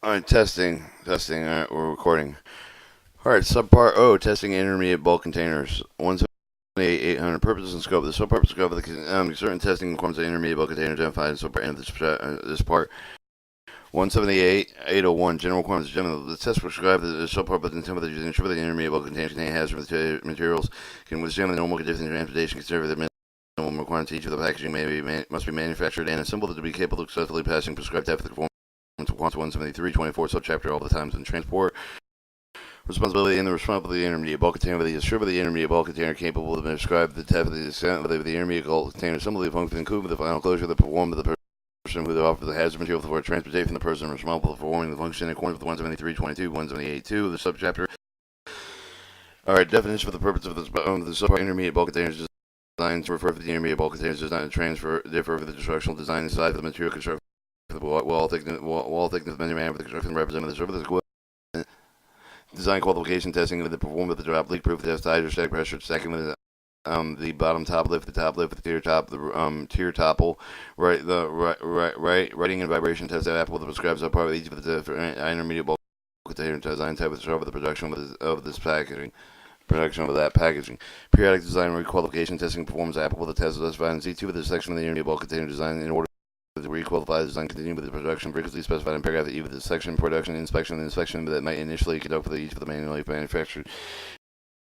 Alright, testing. Alright, we're recording. Alright, subpart O, testing intermediate bulk containers. 178, 800. Purpose and scope. The subpart scope of the certain testing requirements of intermediate bulk containers identified in subpart end of this part. 178, 801. General requirements. General. The test prescribed the subpart but intended to ensure that the intermediate bulk containers contain hazardous materials can withstand the normal conditions of transportation, consider that minimum requirements each of the packaging must be manufactured and assembled to be capable of successfully passing prescribed ethical performance. 173, 24, subchapter all the times in transport. Responsibility and the responsibility of the intermediate bulk container. The assure the intermediate bulk container capable of describe the type of the extent of the intermediate bulk container, assembly of function, including the final closure, the perform of the person who offers the hazard material for transportation, the person responsible for performing the function in accordance with 173, 22, 178, 2, the subchapter. Alright, definition for the purpose of the subpart intermediate bulk containers designed to refer to the intermediate bulk containers does not differ for the constructional design and size of the material construction. The wall thickness, measurement for the construction represented the surface equipment. Design qualification testing of the performance of the drop leak proof test, hydrostatic pressure checking with the bottom top lift, the tier top, the tier topple, writing and vibration test that Apple prescribes are part of each of the intermediate bulk container design type of the production of this packaging. Production of that packaging. Periodic design requalification testing performs applicable to the test specified in C2 of the section of the intermediate bulk container design in order to requalify the design continue with the production frequency specified in paragraph E with the section production inspection and inspection that might initially conduct for each of the manually manufactured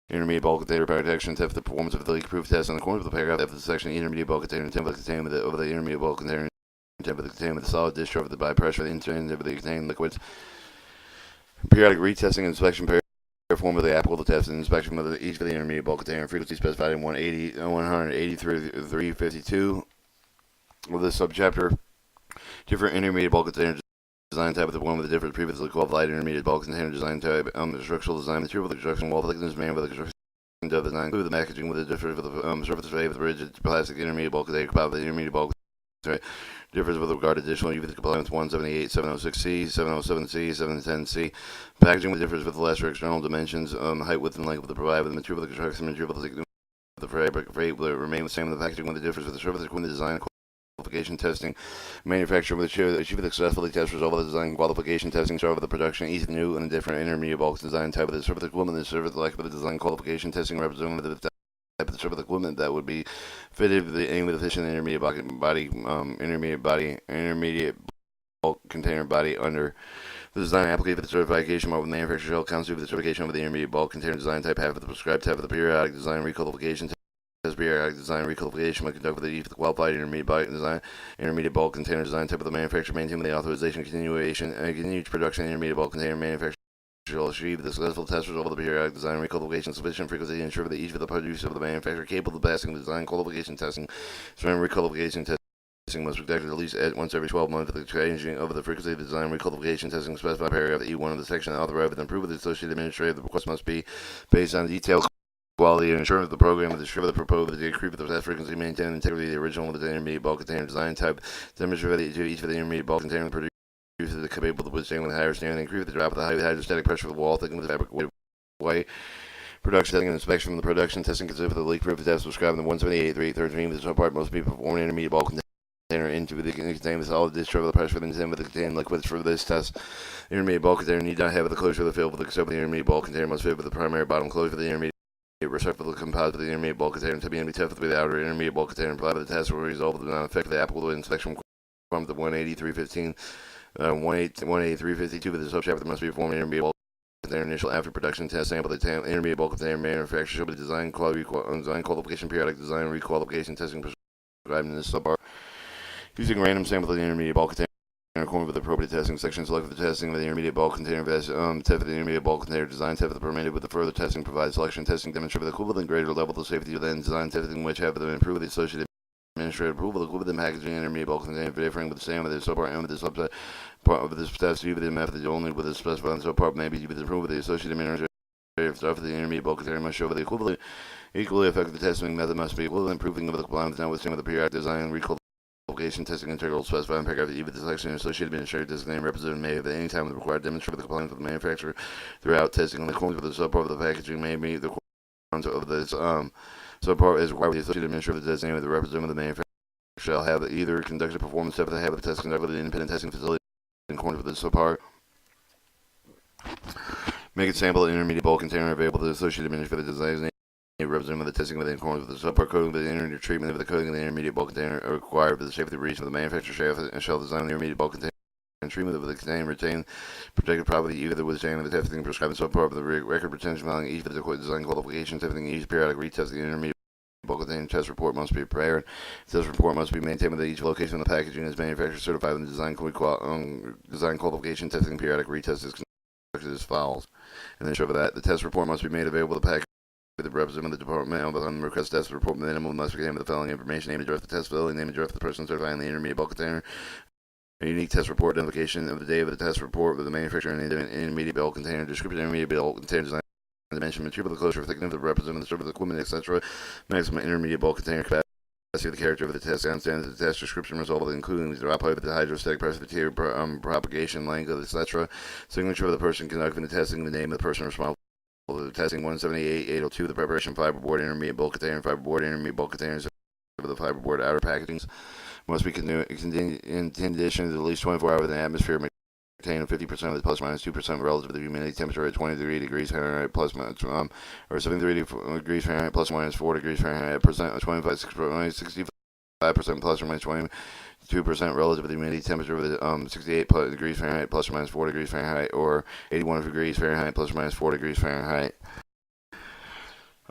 intermediate bulk container protection test the performance of the leak proof test on the corner of the paragraph of the section intermediate bulk container intent of the containment of the intermediate bulk container intent of the containment of the solid discharge of the by pressure the intent of the contained liquids. Periodic retesting and inspection form of the applicable test and inspection of each of the intermediate bulk container frequency specified in 183 352 of the subchapter. Different intermediate bulk container design type with the one with the different previously qualified intermediate bulk container design type. The structural design material for the construction wall thickness, man for the construction design, include the packaging with the different for the surface tray with rigid plastic intermediate bulk container compatible with the intermediate bulk container. Differs with regard to additional UV compliance 178, 706C, 707C, 710C. Packaging with differs with lesser external dimensions, height, width, and length of the provided with the material of the construction material for the thickness of the fabric will remain the same. The packaging with the differs with the surface equipment design qualification testing, manufacturer with achieve successfully test result of the design qualification testing, start with the production, each new and a different intermediate bulk design type of the surface equipment, the surface like of the design qualification testing representing the type of the surface equipment that would be fitted with the aim with efficient intermediate intermediate bulk container body under the design application for the certification of the manufacturer shall constitute the certification of the intermediate bulk container design type half of the prescribed type of the periodic design requalification periodic design requalification will conduct with the qualified intermediate bulk container design type of the manufacturer maintain the authorization continued production intermediate bulk container manufacturer shall achieve the successful test result of the periodic design requalification sufficient frequency to ensure that each of the producer of the manufacturer capable of passing the design qualification testing certain requalification testing must be conducted at least once every 12 months with the changing of the frequency of the design requalification testing specified in paragraph E1 of the section authorized with improve with the associated administrative the request must be based on detailed quality and assurance of the program with the sure the proposed the decree with the test frequency maintain integrity of the original with the intermediate bulk container design type demonstrate that each of the intermediate bulk container produces the capable of withstanding the higher standard increase with the drop of the high hydrostatic pressure of the wall thickness of the fabric white production testing and inspection from the production testing considered for the leak proof test prescribed in the 178.3.13 the subpart must be performed intermediate bulk container into the contain the solid discharge of the pressure with the contained liquids for this test. The intermediate bulk container need not have the closure of the field except the intermediate bulk container must fit with the primary bottom closure of the intermediate respectful composite of the intermediate bulk container to be tested with the outer intermediate bulk container provided the test will result of the non-effect of the applicable inspection from the 183.15 183.52 with the subchapter must be performed intermediate bulk container initial after production test sample the intermediate bulk container manufacturer should be design qualification periodic design requalification testing prescribed in this subpart using random sample of the intermediate bulk container in accordance with the appropriate testing section. Select the testing of the intermediate bulk container test for the intermediate bulk container design test for the permitted with the further testing provide selection testing demonstrate the equivalent greater level of safety than design testing which have the improved the associated administrative approval equivalent packaging intermediate bulk container differing with the same with the subpart and with the subset part of this test due to the method only with the specified subpart may be with the approval of the associated administrative stuff for the intermediate bulk container must show the equally effective testing method must be equivalent proving of the compliance notwithstanding with the periodic design qualification testing integral specified in paragraph E with the selection associated administrative designated representative may at any time required demonstrate the compliance with the manufacturer throughout testing in accordance with the subpart of the packaging may be the requirements of this subpart is required with the associated administrative designated the representative of the manufacturer shall have either conducted performance test or have the test conducted with the independent testing facility in accordance with the subpart Make a sample intermediate bulk container available to the associated manufacturer for the design representative of the testing within accordance with the subpart coding of the intermediate treatment of the coding of the intermediate bulk container are required for the safety of the reach of the manufacturer shall design the intermediate bulk container and treatment of the container retain protected property either withstanding the testing prescribed subpart of the record retention following each of the design qualifications, testing each periodic retest the intermediate bulk container test report must be prepared. The test report must be maintained with each location of the packaging is manufacturer certified in the design qualification testing periodic retest is conducted as follows. And then show that the test report must be made available to the package. The representative of the department on the request test report minimum must contain the following information: name and address of the test facility, name and address of the person certifying the intermediate bulk container, a unique test report identification of the day of the test report with the manufacturer and the intermediate bulk container, description of intermediate bulk container design, dimension, material, the closure, thickness of the representative of the equipment, etc. Maximum intermediate bulk container capacity of the character of the test, standards of the test description result, including the drop height of the hydrostatic pressure, the tier propagation length, etc. Signature of the person conducting the testing, the name of the person responsible. The testing 178-802, the preparation fiberboard intermediate bulk container, fiberboard intermediate bulk containers of the fiberboard outer packagings must be in conditions at least 24 hours in the atmosphere, maintain 50% of the plus minus 2% relative to the humidity temperature at 23 degrees Fahrenheit plus minus, or 73 degrees Fahrenheit plus minus 4 degrees Fahrenheit, percent 65% plus or minus 22% relative to the humidity temperature of the 68 degrees Fahrenheit plus or minus 4 degrees Fahrenheit, or 81 degrees Fahrenheit plus or minus 4 degrees Fahrenheit.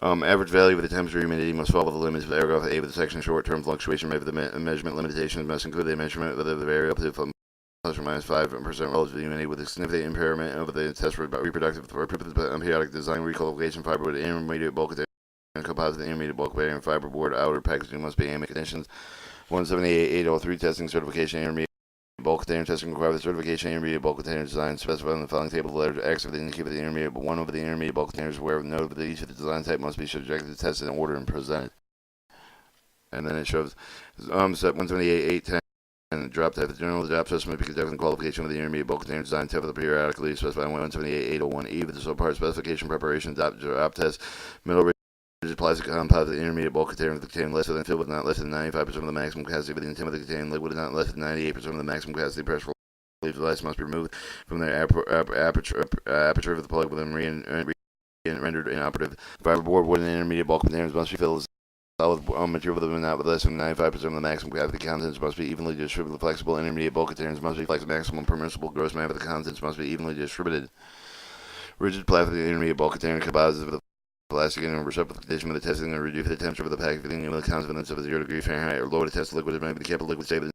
Average value of the temperature humidity must follow the limits of paragraph A of the section. Short-term fluctuation made with the measurement limitations must include the measurement of the vary up to plus or minus 5% relative to the humidity with a significant impairment of the test reproductive periodic design requalification fiberboard intermediate bulk container and composite intermediate bulk container and fiberboard outer packaging must be ambient conditions. 178-803 testing certification intermediate bulk container testing require the certification intermediate bulk container design specified in the following table. The letter X of the indicator of the intermediate, but one of the intermediate bulk containers where note that each of the design type must be subjected to test in order and presented. And then it shows step 178-810 and drop type. The general drop test must be conducted in qualification of the intermediate bulk container design type of the periodically specified 178-801E with the subpart specification preparation drop test middle rigid plastic composite intermediate bulk container contain less than filled with not less than 95% of the maximum capacity of the intent of the contained liquid not less than 98% of the maximum capacity pressure. Leaf device must be removed from their aperture of the plug within rendered inoperative. Fiberboard wooden intermediate bulk containers must be filled with solid material with not less than 95% of the maximum capacity. Contents must be evenly distributed. Flexible intermediate bulk containers must be flexible. Maximum permissible gross amount of the contents must be evenly distributed. Rigid plastic intermediate bulk container composite of the plastic and receptacle condition with the testing and reduce the temperature of the packaging with the confidence of 0 degrees Fahrenheit or lower to test the liquid. It may be kept liquid stable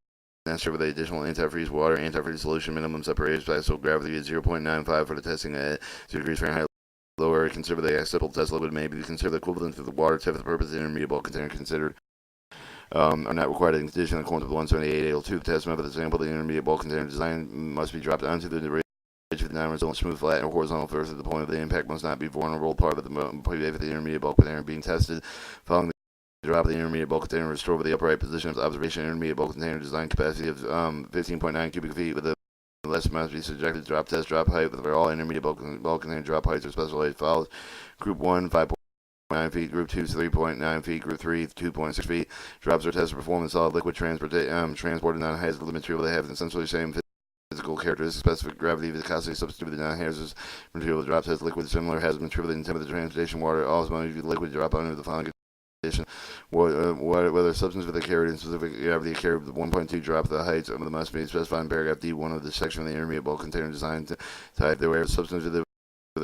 necessary with the additional antifreeze water, antifreeze solution, minimum separation special gravity at 0.95 for the testing at 0 degrees Fahrenheit. Lower, consider the acceptable test liquid may be considered equivalent to the water test for the purpose of the intermediate bulk container considered. Are not required in condition in accordance with 178-802. Test method. The sample of the intermediate bulk container design must be dropped onto the ridge of the non-horizontal, smooth, flat, or horizontal first. At the point of the impact must not be vulnerable part of the intermediate bulk container being tested. Following the drop of the intermediate bulk container, restore with the upright position of observation. Intermediate bulk container design capacity of 15.9 cubic feet with the less must be subjected to drop test. Drop height with all intermediate bulk container drop heights are specified as follows: Group 1, 5.9 feet, Group 2, 3.9 feet, Group 3, 2.6 feet. Drops are tested to perform in solid liquid transported non-hazardous material. They have essentially the same physical characteristics. Specific gravity, viscosity, substitute the non-hazardous material. Drop test liquid similar has material in the transportation water. Also, liquid drop under the following condition: whether substance with a carried in specific gravity carried with 1.2 drop the heights of the must be specified in paragraph D1 of the section of the intermediate bulk container design type. They were substance with a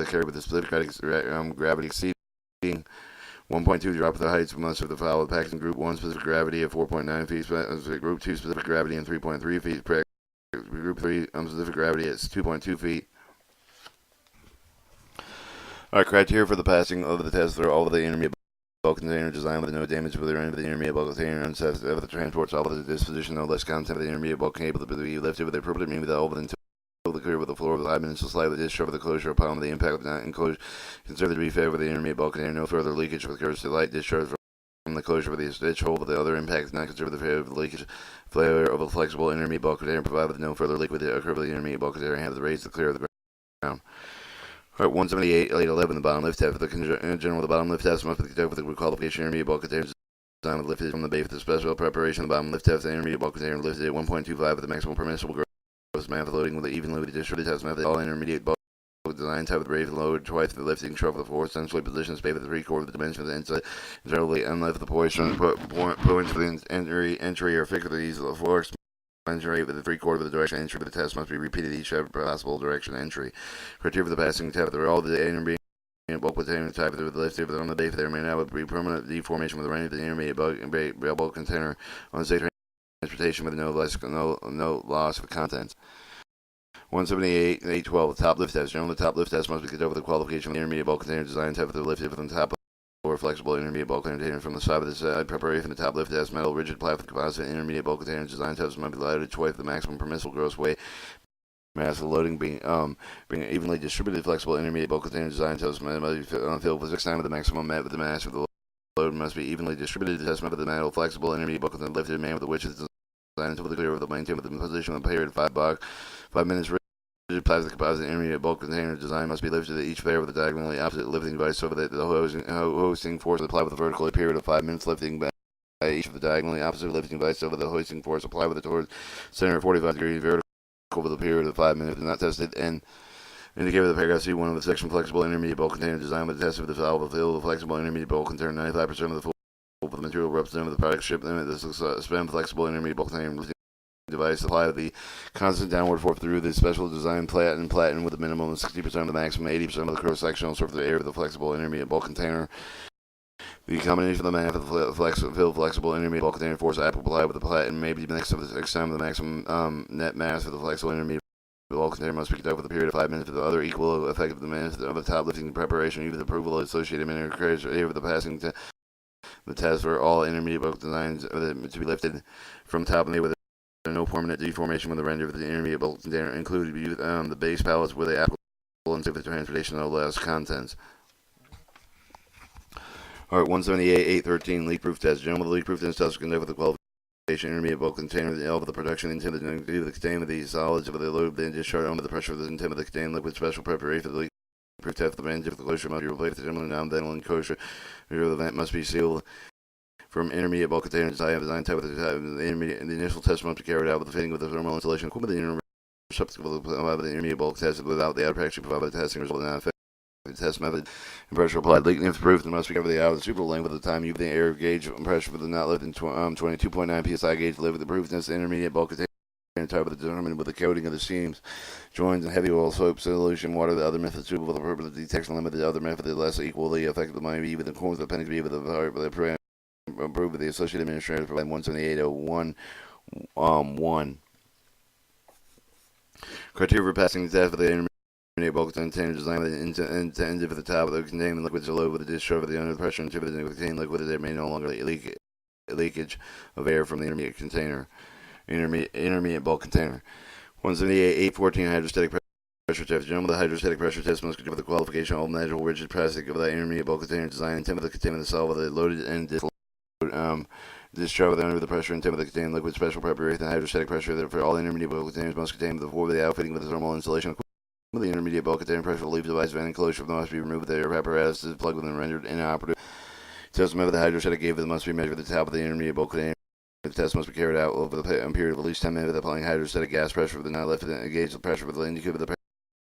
carried with a specific gravity exceeding 1.2 drop the heights must have the following packaging. Group 1 specific gravity of 4.9 feet, Group 2 specific gravity and 3.3 feet, Group 3 specific gravity at 2.2 feet. Alright, criteria for the passing of the test are all of the intermediate bulk container design with no damage to the end of the intermediate bulk container and of the transport, all of the disposition, no less content of the intermediate bulk able to be lifted with the appropriate means without over the clear with the floor of the 5 minutes to slightly discharge the closure upon the impact of the enclosure. Consider to be fair with the intermediate bulk container, no further leakage with occurs to light discharge from the closure of the stitch hole, but the other impact is not considered the failure of the leakage failure of a flexible intermediate bulk container, provided with no further leak that occur with the intermediate bulk container and have the raise to clear of the ground. Alright, 178-811, the bottom lift test. In general, the bottom lift test must be conducted with the qualification intermediate bulk containers designed with lifted from the base with the special preparation of the bottom lift test. The intermediate bulk container lifted at 1.25 with the maximum permissible gross amount of loading with the evenly distributed test method. All intermediate bulk design type of the raise load twice the lifting stroke of the force, essentially position space with the 3/4 of the dimension of the inside, generally unless the portion points for the entry or figure the ease of the force. Entry with the 3/4 of the direction entry, but the test must be repeated each possible direction entry. Criteria for the passing test: they're all the intermediate bulk container type of the lift on the base there may not be permanent deformation with the range of the intermediate bulk container on safe transportation with no loss of contents. 178.812 the top lift test. Generally, the top lift test must be conducted with the qualification of the intermediate bulk container design type of the lifted from the top or flexible intermediate bulk container from the side of the side. Preparation of the top lift test metal rigid plastic composite intermediate bulk container design test must be loaded twice the maximum permissible gross weight. Mass of loading being evenly distributed. Flexible intermediate bulk container design test must be filled with 6 times the maximum met with the mass of the load must be evenly distributed. The test method of the metal flexible intermediate bulk container lifted man with the which is designed until the clear of the maintain with the position of the period 5 minutes. Rigid plastic composite intermediate bulk container design must be lifted at each pair with a diagonally opposite lifting device so that the hosting force applied with a vertical period of 5 minutes lifting by each of the diagonally opposite lifting device so that the hoisting force applied with the towards center 45 degrees vertical with a period of 5 minutes is not tested and indicated with the paragraph C1 of the section flexible intermediate bulk container design with the test of the valve of the flexible intermediate bulk container 95% of the full of the material represented with the product ship limit. This is spam flexible intermediate bulk container device apply the constant downward force through the special design platen with a minimum of 60% of the maximum 80% of the cross sectional surface of the area of the flexible intermediate bulk container. The combination of the mass of the flexible intermediate bulk container force applied with the platen may be next to the extent of the maximum net mass of the flexible intermediate bulk container must be conducted with a period of 5 minutes. The other equal effect of the mass of the top lifting preparation, even the approval associated minute criteria of the passing the test for all intermediate bulk designs to be lifted from top and with no permanent deformation with the render of the intermediate bulk container included the base pallets where the applicable and safe transportation of less contents. Alright, 178.813 leak-proof test. General the leak-proof test is conducted with the qualification intermediate bulk container of the production intended to the contain of the solids of the load then discharge under the pressure of the intent of the contained liquid. Special preparation for the leak-proof test. The range of the closure must be replaced with the general non-dental enclosure. The vent must be sealed from intermediate bulk container design type with the initial test must be carried out with the fitting with the thermal insulation equipment. The receptacle of the intermediate bulk tested without the outer packaging provided by the testing result in non-effective test method and pressure applied. Leak if proof there must be covered the outer super length with the time you the air gauge pressure for the not less than 22.9 psi gauge live with the proof test intermediate bulk container type of the determined with the coating of the seams, joins, and heavy oil soap solution water. The other method suitable for the purpose of detection limit. The other method is less equally effective might be with the corners of the appendix B with the approved with the Associated Administrator for 178.01 1. Criteria for passing the test for the intermediate bulk container design with the end of the top of the containment liquids low with the discharge of the under pressure and the contained liquid there may no longer leakage of air from the intermediate container. Intermediate bulk container. 178.814 hydrostatic pressure test. General the hydrostatic pressure test must give the qualification of all natural rigid plastic of the intermediate bulk container design intent of the containment of the solid with the loaded and discharge with under the pressure intent of the contained liquid. Special preparation the hydrostatic pressure for all intermediate bulk containers must contain before the outfitting with the thermal insulation equipment. The intermediate bulk container pressure leave device vent enclosure must be removed with the air apparatus is plugged with and rendered inoperative. Test method the hydrostatic gauge must be measured at the top of the intermediate bulk container. The test must be carried out over the period of at least 10 minutes with applying hydrostatic gas pressure with the not left gauge the pressure with the indicator with the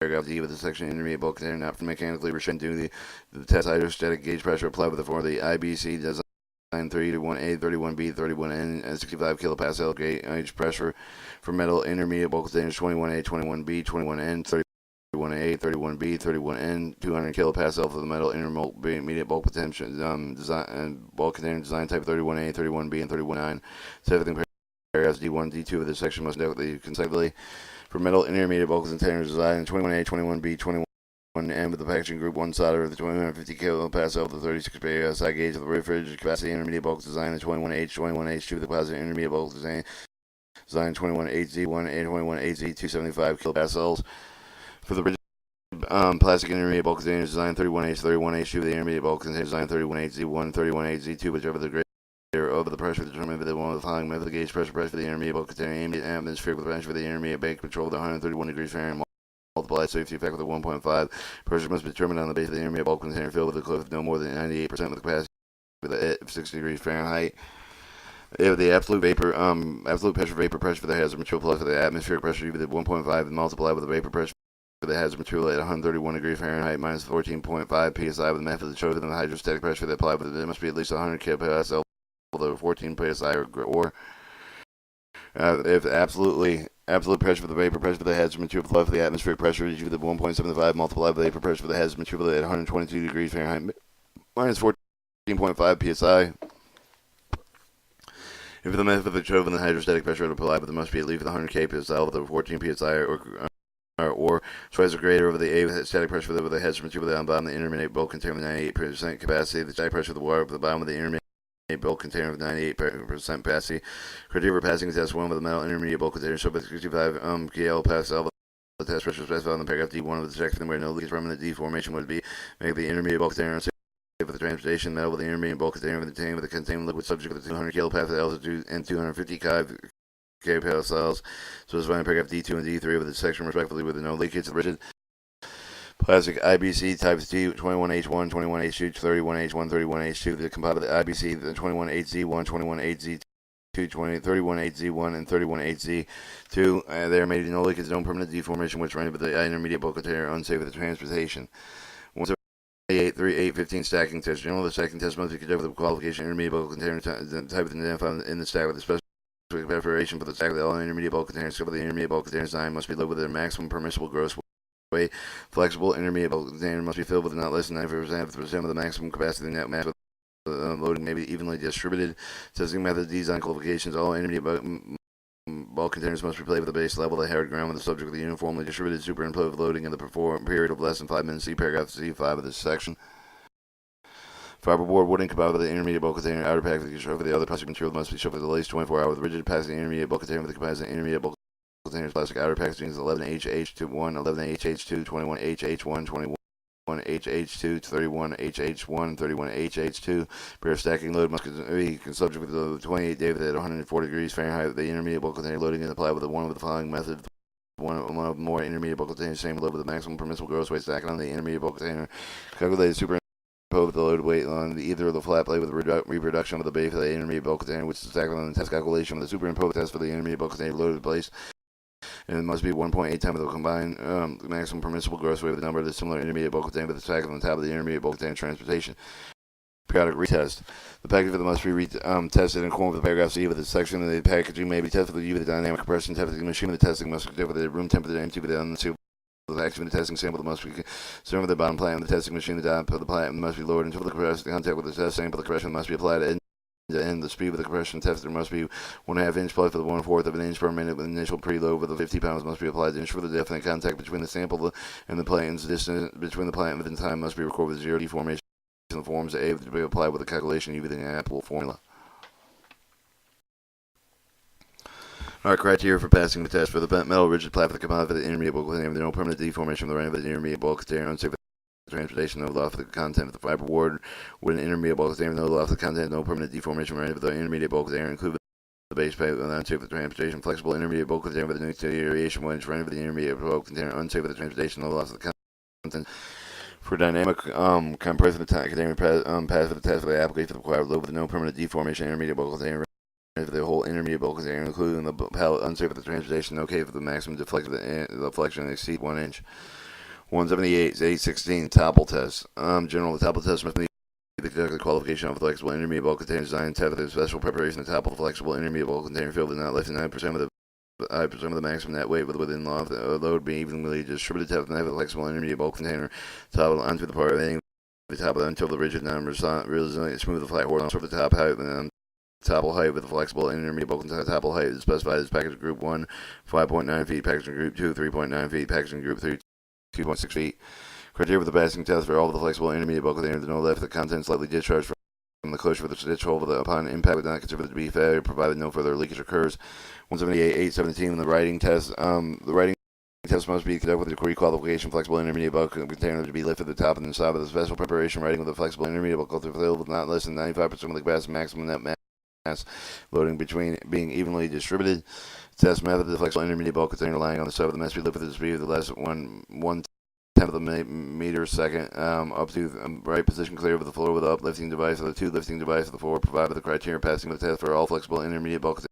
paragraph D with the section intermediate bulk container not mechanically restrained due to the test hydrostatic gauge pressure applied with the IBC design 31A, 31B, 31N, and 65 kilopascal gauge pressure for metal intermediate bulk containers 21A, 21B, 21N, 31A, 31B, 31N, 200 kilopascal for the metal intermediate bulk potential design bulk container design type 31A, 31B, and 31N. So everything paragraphs D1, D2 of this section must note the consecutively for metal intermediate bulk containers design 21A, 21B, 21N with the packaging group 1 solder of the 250 kilopascal of the 36 psi gauge of the refrigerated capacity intermediate bulk design the 21H, 21H2 with the positive intermediate bulk design 21HZ1, 21HZ 275 kilopascals. For the rigid plastic intermediate bulk container design 31H, 31H2, the intermediate bulk container design 31HZ1, 31HZ2, whichever the greater over the pressure determined by the one of the following method. The gauge pressure for the intermediate bulk container aimed at atmospheric with pressure for the intermediate bank control with 131 degrees Fahrenheit multiplied safety effect with a 1.5. Pressure must be determined on the base of the intermediate bulk container filled with a cliff no more than 98% of the capacity with a 60 degrees Fahrenheit. If the absolute pressure for the hazard material plus for the atmospheric pressure, either 1.5 multiplied with the vapor pressure the hazard material at 131 degrees Fahrenheit minus 14.5 psi with the method that shows that the hydrostatic pressure that applied with it must be at least 100 kPa, although 14 psi or if absolute pressure for the vapor pressure for the hazard material for the atmospheric pressure is equal to 1.75 multiplied by the vapor pressure for the hazard material at 122 degrees Fahrenheit minus 14.5 psi. If the method that shows the hydrostatic pressure applied with it must be at least 100 kPa, although 14 psi or twice or greater over the static pressure for the hazard material on the bottom of the intermediate bulk container with 98% capacity. The static pressure of the water at the bottom of the intermediate bulk container with 98% capacity. Criteria for passing test 1 with the metal intermediate bulk container shown by 65 kL pascal. The test pressure specified in paragraph D1 of the section where no leakage from the deformation would be make the intermediate bulk container unsafe for the transportation. Metal with the intermediate bulk container with the contained liquid subject to 200 kPa altitude and 250 kPa cells. So it's in paragraph D2 and D3 of the section respectively with no leakage. The rigid plastic IBC types D 21H1, 21H2, 31H1, 31H2. The composite IBC, the 21H1, 21H2. 31H1 and 31H2. They are made in no leakage, no permanent deformation, which render the intermediate bulk container unsafe for the transportation. 178.3.8.15 stacking test. Generally, the stacking test must be conducted with the qualification intermediate bulk container type identified in the stack with the special preparation for the stack of all intermediate bulk containers. So the intermediate bulk container design must be loaded with their maximum permissible gross weight. Flexible intermediate bulk container must be filled with not less than 95% of the maximum capacity net mass. Loading may be evenly distributed. Testing method design qualifications. All intermediate bulk containers must be placed with the base level of the hard ground with the subject of the uniformly distributed superimposed loading in the period of less than 5 minutes. See paragraph C5 of this section. Fiberboard wooden compatible with the intermediate bulk container. Outer packaging for the other plastic material must be shoved at least 24 hours. With rigid packaging intermediate bulk container with the composite intermediate bulk containers. Plastic outer packaging is 11HH1, 11HH2, 21HH1, 21HH2, 31HH1, 31HH2. Pair stacking load must be subject with the 28 David at 140 degrees Fahrenheit. The intermediate bulk container loading is applied with one of the following methods. One of more intermediate bulk containers, same load with the maximum permissible gross weight stacking on the intermediate bulk container. Calculated superimpose the load weight on either of the flat plate with reproduction of the base of the intermediate bulk container, which is stacked on the test calculation of the superimposed test for the intermediate bulk container loaded place. And it must be 1.8 times the combined maximum permissible gross weight of the number of the similar intermediate bulk container with the stack on the top of the intermediate bulk container transportation. Periodic retest. The package for the must be tested in accordance with paragraph C of the section of the packaging may be tested with the dynamic compression testing machine. The testing must be with the room temperature and with the unsealed action of the testing sample must be concerned with the bottom plate of the testing machine. The top of the plate must be lowered until the compression contact with the test sample. The compression must be applied at the speed of the compression tester must be 1/2 inch plus for the 1/4 of an inch per minute with initial preload with the 50 pounds must be applied to ensure the definite contact between the sample and the plate, and the distance between the plate and within time must be recorded with zero deformation. The forms A to be applied with the calculation using an Apple formula. Our criteria for passing the test for the bent metal rigid plat for the composite for the intermediate bulk container. There no permanent deformation of the rim of the intermediate bulk container. Unsafe for the transportation. No loss of the content of the fiber board with an intermediate bulk container. No loss of the content. No permanent deformation of the intermediate bulk container. Include the base plate and unsafe for the transportation. Flexible intermediate bulk container with an deterioration winch running for the intermediate bulk container. Unsafe for the transportation. No loss of the content. For dynamic compression of the container pass for the test for the application of the required load with no permanent deformation intermediate bulk container. For the whole intermediate bulk container, including the pallet, unsafe for the transportation, okay for the maximum deflection exceed 1 inch. 178.816 topple test. General, the topple test must be the qualification of a flexible intermediate bulk container design test with a special preparation of topple flexible intermediate bulk container filled with not less than 9% of the 5% of the maximum net weight within law of the load being evenly distributed to have the flexible intermediate bulk container topple onto the part of the top until the rigid numbers really smooth the flat horizontal for the top height and topple height with the flexible intermediate bulk container topple height is specified as package group 1 5.9 feet, packaging group 2 3.9 feet, packaging group 3 2.6 feet. Criteria for the passing test for all of the flexible intermediate bulk container to no left the content slightly discharged from the closure of the stitch hole upon impact would not consider it to be failure provided no further leakage occurs. 178.817 in the writing test. The writing test must be conducted with a pre-qualification flexible intermediate bulk container to be lifted at the top and the side of the special preparation writing with a flexible intermediate bulk container filled with not less than 95% of the capacity maximum net mass loading between being evenly distributed. Test method: the flexible intermediate bulk container lying on the side of the mast be lifted at the speed of the less 1/10 of the meter second up to right position clear with the floor with the uplifting device or the two lifting device of the floor provided the criteria passing the test for all flexible intermediate bulk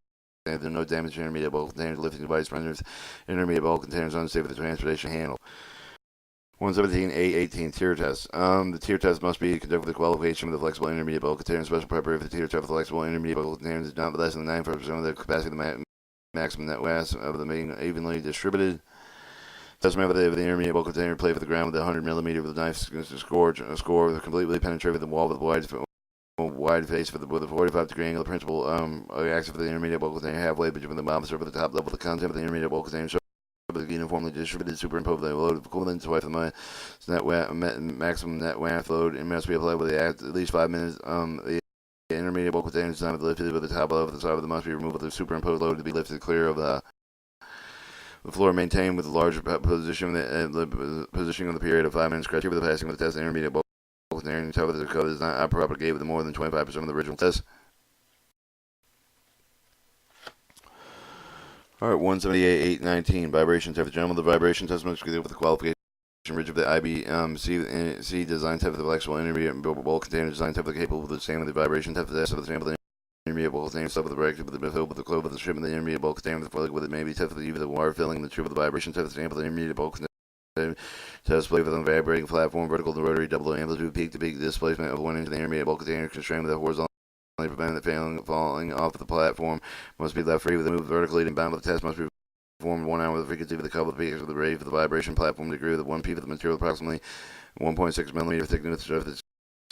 containers. There are no damage to intermediate bulk containers. Lifting device renders intermediate bulk containers unsafe for the transportation handle. 117A18 tier test. The tier test must be conducted with the qualification of the flexible intermediate bulk container. Special preparation for the tier test for the flexible intermediate bulk container is not less than 95% of the capacity of the maximum net mass of the being evenly distributed. Test method of the intermediate bulk container play for the ground with a 100 millimeter with a knife score completely penetrate with the wall with wide face with a 45-degree angle. The principal axis for the intermediate bulk container halfway between the bottom surface of the top level. The content of the intermediate bulk container uniformly distributed, superimposed the load equivalent to twice the maximum net mass load, and must be applied with at least 5 minutes. The intermediate bulk container is designed lifted with the top level of the side of the must be removed with the superimposed load to be lifted clear of the floor, maintained with the larger position the positioning of the period of 5 minutes. Criteria for the passing of the test intermediate bulk container and top of the code is not propagated with more than 25% of the original test. Alright, 178.819 vibration test. Gentlemen, the vibration test must be with the qualification ridge of the IBC design type of the flexible intermediate bulk container design type of the capable of the same with the vibration type of the test of the sample. Intermediate bulk container stuff with the bracket with the filled with the clove with the strip of the intermediate bulk container with the fluid with it may be tested with the wire filling the tube of the vibration type of the sample. The intermediate bulk container test play with a vibrating platform vertical the rotary double amplitude peak to peak displacement of 1 inch. The intermediate bulk container constrained with a horizontal prevent the falling off the platform must be left free with the move vertically and bound with the test must be performed 1 hour with the frequency of the couple of peaks of the rate for the vibration platform degree with the 1 p of the material approximately 1.6 millimeter thickness of the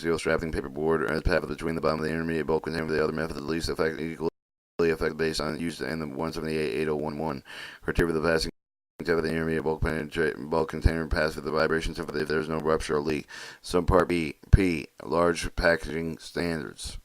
steel strapping paper board as path between the bottom of the intermediate bulk container. The other method is least equally effect based on use and the 178.8011 criteria for the passing type of the intermediate bulk container pass with the vibration type if there is no rupture or leak. Subpart B, P, large packaging standards.